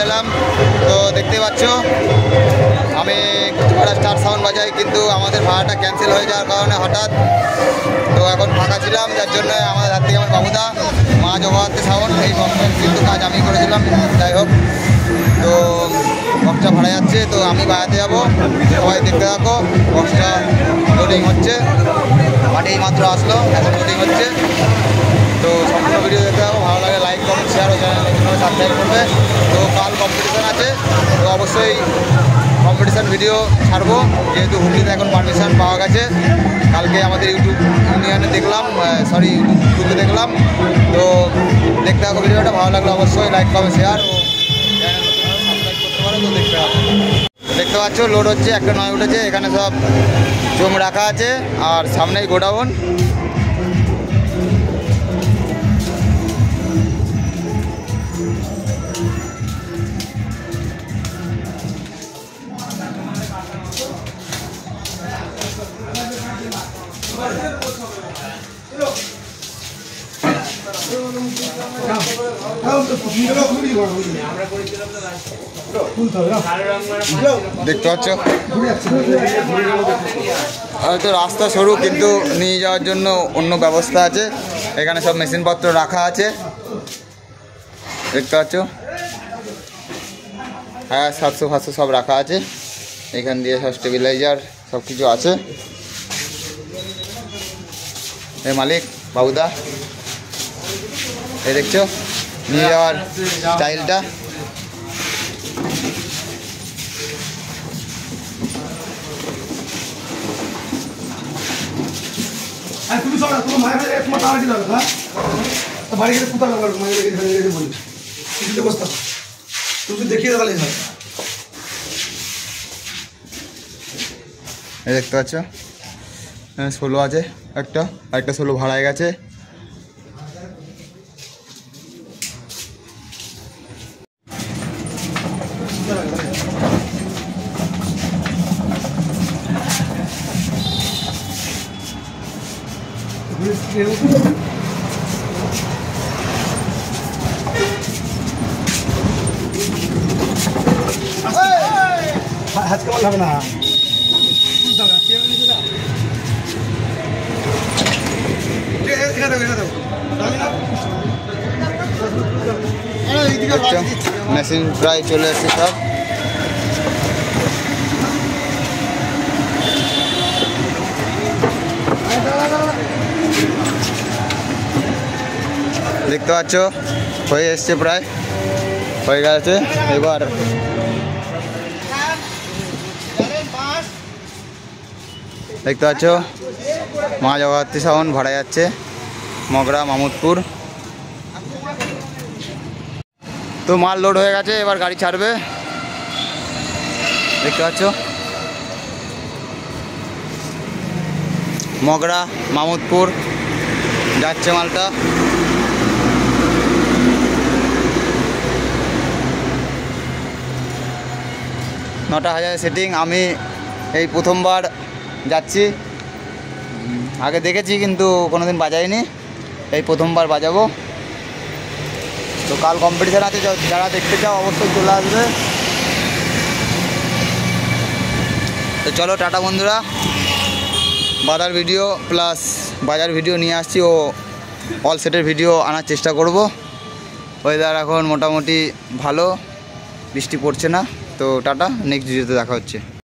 এলাম। তো দেখতে পাচ্ছ আমি কিছুটা স্টার সাউন্ড বাজাই, কিন্তু আমাদের ভাড়াটা ক্যান্সেল হয়ে যাওয়ার কারণে হঠাৎ তো এখন ফাঁকা ছিলাম, যার জন্য আমাদের হাত থেকে আমার বাবুদা মা জগদ্ধাত্রী সাউন্ড এই বক্সের কিন্তু কাজ আমি করেছিলাম। যাই হোক, তো বক্সটা ভাড়া যাচ্ছে, তো আমি বাজাতে যাবো, সবাই দেখতে থাকো। বক্সটা লোডিং হচ্ছে, মাঠে মাত্র আসলো, এখন লোডিং হচ্ছে। তো সম্পূর্ণ ভিডিও দেখতে থাকো, ভালো লাগে লাইক কমেন্ট শেয়ার ও চ্যানেল সাবস্ক্রাইব করবে। তো কাল কম্পিটিশান আছে, তো অবশ্যই কম্পিটিশান ভিডিও ছাড়বো, যেহেতু হুগলিতে এখন পারমিশন পাওয়া গেছে। কালকে আমাদের ইউটিউব ইউনিয়নে দেখলাম, ইউটিউবে দেখলাম। তো দেখতে থাকো ভিডিওটা, ভালো লাগলে অবশ্যই লাইক কমেন্ট শেয়ার ও চ্যানেল সাবস্ক্রাইব করতে পারো। তো দেখতে থাকো। দেখতে পাচ্ছ লোড হচ্ছে, একটা নয় উঠেছে, এখানে সব জম রাখা আছে আর সামনেই গোডাউন। দেখতে পাচ্ছ হয়তো রাস্তা সরু, কিন্তু নিয়ে যাওয়ার জন্য অন্য ব্যবস্থা আছে। এখানে সব মেশিনপত্র রাখা আছে, দেখতে পাচ্ছ। হ্যাঁ, 700 সব রাখা আছে, এখান দিয়ে সব স্টেবিলাইজার সব কিছু আছে। এই মালিক বাবুদা, এই দেখছো নিয়ে যাওয়ার স্টাইলটা। তুমি সব তোমার মায়ের তোমার টাকা দিতে হবে, হ্যাঁ বাড়ি গেলে কোথাও মায়ের বলি বসতাম, তুমি দেখিয়ে তাহলে এই দেখতে পাচ্ছ 16 আছে, একটা 16 ভাড়ায় গেছে। হাত কেমন হবে না মেশিন প্রায় চলে এসেছে সব। দেখতে পাচ্ছ হয়ে এসছে, প্রায় হয়ে গেছে। এবার দেখতে পাচ্ছ মা জগদ্ধাত্রী সাউন্ড ভাড়া যাচ্ছে মগরা মামুদপুর। তো মাল লোড হয়ে গেছে, এবার গাড়ি ছাড়বে। দেখতে পাচ্ছ মগরা মামুদপুর যাচ্ছে মালটা। নটা হাজার সেটিং, আমি এই প্রথমবার যাচ্ছি। আগে দেখেছি কিন্তু কোনোদিন বাজাইনি, এই প্রথমবার বাজাবো। তো কাল কম্পিটিশান আছে, যারা দেখতে চাও অবশ্যই চলে আসবে। তো চলো টাটা বন্ধুরা, বাজার ভিডিও প্লাস বাজার ভিডিও নিয়ে আসছি ও অল সেটের ভিডিও আনার চেষ্টা করব। ওয়েদার এখন মোটামুটি ভালো, বৃষ্টি পড়ছে না। তো টাটা, নেক্সট ভিডিওতে দেখা হচ্ছে।